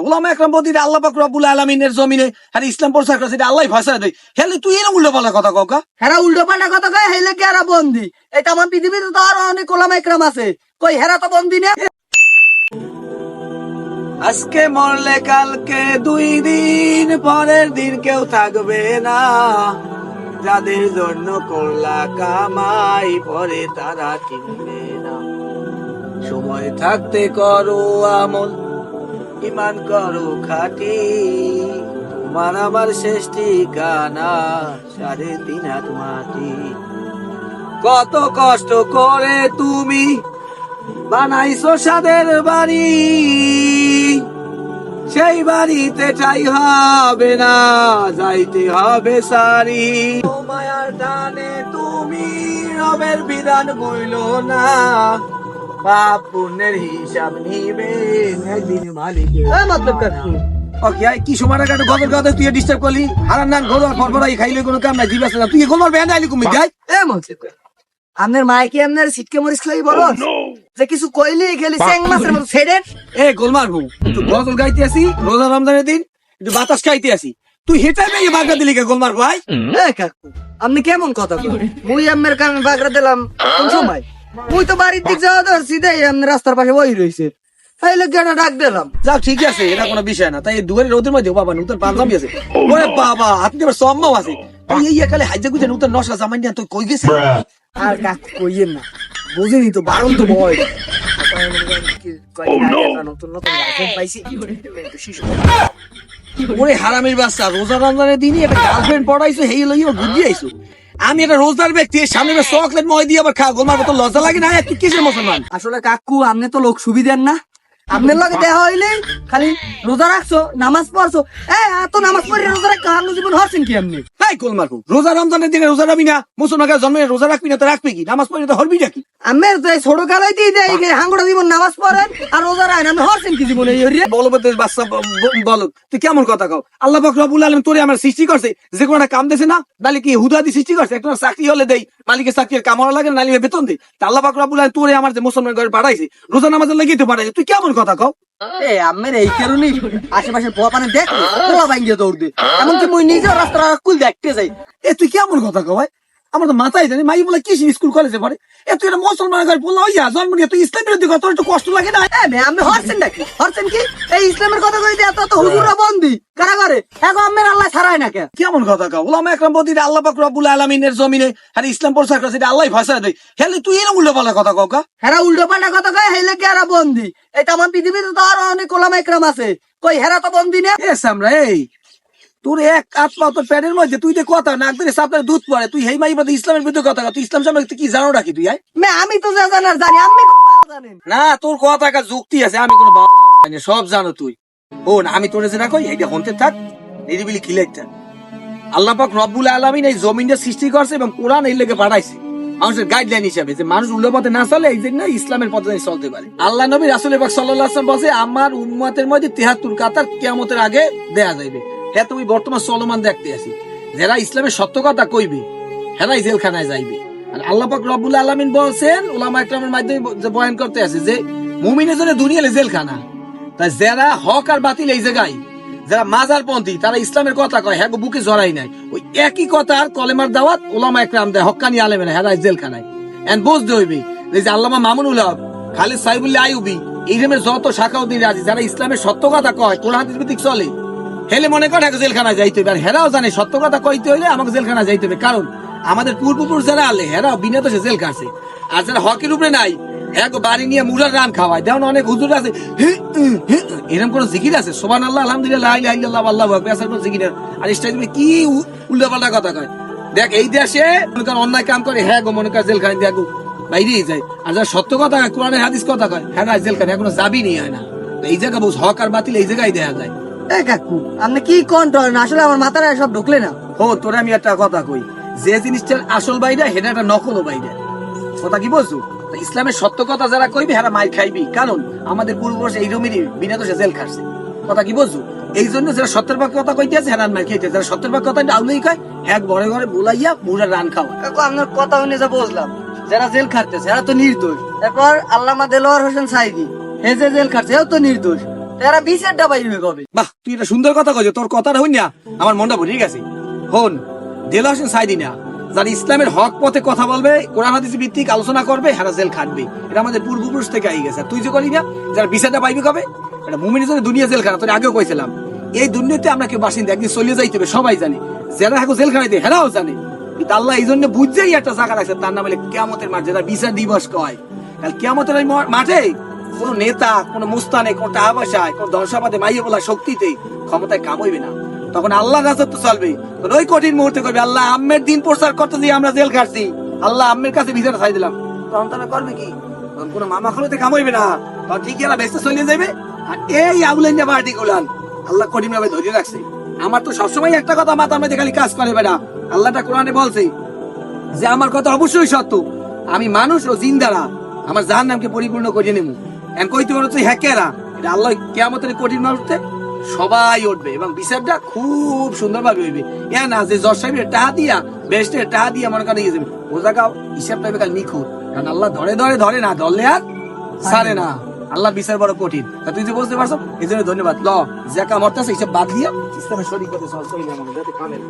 ওলামা একরাম বদির আল্লাহ পাক রব্বুল আলামিনের জমিনে আর ইসলাম প্রচার করছে এটা আল্লাহই ফয়সালা দেয়। হেলে তুই এরকম উল্টো পাল্টা কথা কও। হেরা উল্টো পাল্টা কথা কয়, হেলে কি এরা বন্দি? এটা আমার পৃথিবীতে তো আরো অনেক ওলামা একরাম আছে, কই হেরা তো বন্দি না। আজকে মরলে কালকে 2 দিন, পরের দিন কেউ থাকবে না। যাদের জন্য করলা কামাই, পরে তারা কিনবে না। সময় থাকতে করো আমল, ইমান করো খাঁটি। তোমার আমার শেষ ঠিকানা 3.5 হাত মাটি। কত কষ্ট করে তুমি বানাইছো সাদের বাড়ি, সেই বাড়িতে ঠাই হবে না, যাইতে হবে সারি। মায়ার টানে তুমি রবের বিধান বইলো না, পাপ পুণ্যের হিসাব নিবে একদিন মালিকের। মতলব কাকু ওকে কি সময় রাখা গদর গদর তুই ডিস্টার্ব করলি। হারান নান ঘোর ফরফরাই খাইলে কোনো কাম নাই, জিবাস না তুই গোলমার ব্যান্ড আইলি কুমি গাই। মতলব কাকু আপনার মায়ে কি আপনার সিটকে মরিস লাই বলো যে কিছু কইলি খেলি চেং মাছের মতো ছেড়েন। এ গোলমার বউ, তুই গজল গাইতে আসি রোজা রমজানের দিন, একটু বাতাস খাইতে আসি, তুই হেঁটাই মেয়ে বাগা দিলি কে গোলমার ভাই? কাকু আপনি কেমন কথা বলেন? মুই আপনার কানে বাগড়া দিলাম কোন সময়? মুই তো বাড়ির দিক যাওয়া ধরছি, দেই আপনি রাস্তার পাশে বই রইছে, এই লোকটা ডাক দিলাম। যাক ঠিক আছে, এটা কোনো বিষয় না। তাই দুয়ারে রোদের মধ্যে বাবা নতুন পাঞ্জাবি আছে, ওরে বাবা আপনি আবার সম্ভব আছে এই একালে হাইজা গুজে নতুন নশা জামাই নিয়ে তুই কই গেছিস? আর কাকু কইয়েন না, বুঝিনি তো বারণ তো ভয়। নতুন নতুন গার্লফ্রেন্ড পাইছি। ওরে হারামির বাচ্চা, রোজা রমজানের দিনই একটা গার্লফ্রেন্ড পড়াইছো, হেই লইয়া ঘুরিয়ে আইছো। আমি একটা রোজদার ব্যক্তি, সামনে চকলেট মই দিয়ে আবার খা গোলমার মতো লজ্জা লাগে না? তুই কিসের মুসলমান? আসলে কাকু আপনি তো লোক সুবিধার না, আপনার লগে দেখা হইলে খালি রোজা রাখছো নামাজ পড়ছো, এত নামাজ পড়ে রোজা রাখ কাহার জীবন হরছেন কি আপনি? তাই গোলমার রোজা রমজানের দিনে রোজা রাখবি না? মুসলমানকে জন্মে রোজা রাখবি না তো রাখবি কি? নামাজ পড়ে তো হরবি নাকি? আমি ছোট কালাই দিয়ে হাঙ্গড়া জীবন নামাজ পড়েন আর রোজা রাখেন, আমি হরছেন কি জীবনে? বলো বাচ্চা বলো, তুই কেমন কথা কও? আল্লাহ পাক রব্বুল আলামিন তোরে আমার সৃষ্টি করছে, যে কোনো একটা কাম দেছে না, নালে কি হুদাদি সৃষ্টি করছে? একটা চাকরি হলে দেই, মালিকের চাকরির কামড়া লাগে, নালিমে বেতন দেই। আল্লাহ পাক রব্বুল আলামিন তোরে আমার যে মুসলমান ঘরে পাঠাইছে, রোজা নামাজের লাগি তো পাঠাইছে, তুই কেমন কথা কও? আমার এই কারণেই আশেপাশে পোয়া পানে দেখলে পোলা ভাঙ্গিয়ে দৌড় দে, এমনকি মুই নিজেও রাস্তা কুল দেখতে যাই। তুই কেমন কথা কও ভাই? আমার তো মাথায় জানি মাই বলে কি স্কুল কলেজে পড়ে, তুই একটা মুসলমান ঘরে বললো হইয়া জন্ম নিয়ে তুই ইসলাম বিরোধী কথা, একটু কষ্ট লাগে না? আমি হরছেন নাকি? হরছেন কি? এই ইসলামের কথা কই দিয়ে এত হুজুরা বন্দি কারাগারে, এখন আমের আল্লাহ ছাড়ায় না কে? কেমন কথা কও? ওলামা একরাম বদির আল্লাহ পাক রব্বুল আলামিনের জমিনে আর ইসলাম প্রচার করছে এটা আল্লাহই ফয়সালা দেয়। হেলে তুই এরকম উল্টো পাল্টা কথা কও। হেরা উল্টো পাল্টা কথা কয়, হেলে কি এরা বন্দি? এটা আমার পৃথিবীতে তো আরো অনেক ওলামা একরাম আছে, কই হেরা তো বন্দি না। আমরা এই তোর এক আত্মা তোর প্যাডের মধ্যে, তুই যে কথা নাক ধরে সাপের দুধ পড়ে, তুই হেই মাই বাদে ইসলামের বিরুদ্ধে কথা কও। তুই ইসলাম সম্পর্কে কি জানো রাখি তুই? আমি তো যা জানার জানি, আপনি জানেন না? তোর কথা একটা যুক্তি আছে, আমি কোনো জানি সব জানো তুই। ও না, আমি তোরে যে না কই এইটা হনতে থাক, নিরিবিলি খিলাই থাক। আল্লাহ পাক রব্বুল আলামিন এই জমিনটা সৃষ্টি করছে এবং কোরআন এই লেগে পাঠাইছে মানুষের গাইডলাইন হিসাবে, যে মানুষ উল্টো পথে না চলে, এই জন্য ইসলামের পথে চলতে পারে। আল্লাহ নবী রাসূল পাক সাল্লাল্লাহু আলাইহি ওয়াসাল্লাম বলছে, আমার উম্মতের মধ্যে 73 কাতার কিয়ামতের আগে দেয়া যাইবে। হ্যাঁ, তুমি বর্তমান চলমান দেখতে আছি, যারা ইসলামের সত্য কথা কইবে হেরাই জেলখানায় যাইবে। আর আল্লাহ পাক রব্বুল আলামিন বলছেন উলামা ইকরামের মাধ্যমে যে বয়ান করতে আছে যে মুমিনের জন্য দুনিয়া জেলখানা। তাই যারা হক আর বাতিল এই জায়গায়, যারা মাজার পন্থী, তারা ইসলামের কথা কয়, হ্যাঁ বুকে জড়াই নাই, ওই একই কথা আর কলেমার দাওয়াত উলামা ইকরাম দেয় হক্কানি আলেমেরা, হেরাই জেলখানায়। এন্ড বুঝতে হইবে যে আল্লামা মামুনুল হক, খালিদ সাইবুল্লাহ আইয়ুবী, এই রকমের যত শাখাউদ্দিন রাজি, যারা ইসলামের সত্য কথা কয়, কোরআন হাদিস ভিত্তিক চলে, হেলে মনে করে জেলখানায় যাইতে হবে। আর হেরাও জানে সত্য কথা কইতে হইলে আমাকে জেলখানায় যাইতে হবে, কারণ আমাদের পূর্বপুরুষ যারা আলে হেরাও বিনা দোষে জেল কাটছে। আর যারা হকের উপরে নাই, হ্যাঁ বাড়ি নিয়ে মুরার রান খাওয়ায়, যেমন অনেক হুজুর আছে এরকম কোন জিকির আছে? সুবহানাল্লাহ, আলহামদুলিল্লাহ, লা ইলাহা ইল্লাল্লাহ, আল্লাহু আকবার, এসব কোন জিকির? আর স্টেজে কি উল্টাপাল্টা কথা কয়। দেখ এই দেশে মনে কর অন্যায় কাম করে, হ্যাঁ গো মনে কর জেলখানায় দেখো বাইরেই যায়। আর যারা সত্য কথা কয়, কোরআনের হাদিস কথা কয়, হ্যাঁ না জেলখানায় এখনো যাবি নি হয় না। এই জায়গা বুঝ, হক আর বাতিল এই জায়গায় দেখা যায়। কাকু আপনি কি কন্ট্রোল? আসলে আমার মাথায় সব ঢুকলে না। ও তোরে আমি একটা কথা কই, যে জিনিসটার আসল বাইরে সেটা একটা নকলও বাইরে। কথা কি বলছো? ইসলামের সত্য কথা যারা কইবে হেরা মাইর খাইবি, কারণ আমাদের পূর্বপুরুষ এই রমিরই বিনা দোষে জেল খাটছে। কথা কি বলছো? এই জন্য যারা সত্যের পক্ষে কথা কইতে আছে হেরান মাইর খাইতে, যারা সত্যের পক্ষে কথা আউলেই কয় হ্যাঁ ঘরে ঘরে বুলাইয়া মুরা রান খাওয়া। কাকু আপনার কথা শুনে যা বুঝলাম, যারা জেল খাটতেছে এরা তো নির্দোষ। এরপর আল্লামা দেলোয়ার হোসেন সাইদি, হে যে জেল খাটছে এও তো নির্দোষ। এরা বিচারটা পাইবে কবে? বাহ, তুই এটা সুন্দর কথা কইছ, তোর কথাটা হই না আমার মনটা ভরে গেছে। হন, দেলোয়ার হোসেন সাইদি না, যারা ইসলামের হক পথে কথা বলবে, কোরআন হাদিস ভিত্তিক আলোচনা করবে, হেরা জেল খাটবে। এটা আমাদের পূর্বপুরুষ থেকে আই গেছে। আর তুই যে করি না, যারা বিচারটা পাইবে কবে? এটা মুমিনের জন্য দুনিয়া জেল খানা, তোর আগেও কইছিলাম। এই দুনিয়াতে আমরা কেউ বাসিন্দা, একদিন চলে যাইতে হবে, সবাই জানে। যারা এখন জেল খানাইতে হেরাও জানে। কিন্তু আল্লাহ এই জন্য বুঝছেই একটা জায়গা রাখছে, তার নাম হলে কিয়ামতের মাঠ, যেটা বিচার দিবস কয়। কাল কিয়ামতের ওই মাঠে কোন নেতা, কোন মুস্তানে, কোন টাকা পয়সায়, কোন দর্শাবাদে মাইয়ে বলা শক্তিতে ক্ষমতায় কাম হইবে না। তখন আল্লাহ রাজত্ব চলবে। তখন ওই কঠিন মুহূর্তে করবে, আল্লাহ আম্মের দিন প্রচার করতে দিয়ে আমরা জেল খাটছি, আল্লাহ আম্মের কাছে বিচার চাই দিলাম। তখন তারা করবে কি? তখন কোন মামা খলতে কাম হইবে না, তখন ঠিকই এরা ব্যস্ত চলে যাবে। আর এই আবুলাইনা পার্টি গুলান আল্লাহ কঠিন ভাবে ধরে রাখছে। আমার তো সবসময় একটা কথা মাথার মধ্যে খালি কাজ করে বেটা, আল্লাহটা কোরআনে বলছে যে আমার কথা অবশ্যই সত্য, আমি মানুষ ও জিন্দারা আমার জাহান্নামকে পরিপূর্ণ করে নেব। এখন কইতে পারো তুই হ্যাকেরা, এটা আল্লাহ কিয়ামতের কঠিন মুহূর্তে সবাই উঠবে এবং বিচারটা খুব সুন্দরভাবে হইবে। এ না যে জজ সাহেবের টাকা দিয়া, বেস্টের টাকা দিয়া মনে করেন যাবে, ও জায়গা হিসাব পাইবে কাল নিখুঁত। কারণ আল্লাহ ধরে ধরে ধরে না, ধরলে আর ছাড়ে না। আল্লাহ বিচার বড় কঠিন। তা তুই যে বুঝতে পারছো, এই জন্য ধন্যবাদ। ল জাকা মরতেছে, হিসাব বাদ দিয়া ইসলামের শরীর পথে চল, চলে যাবে আমাদের যাতে কামেল।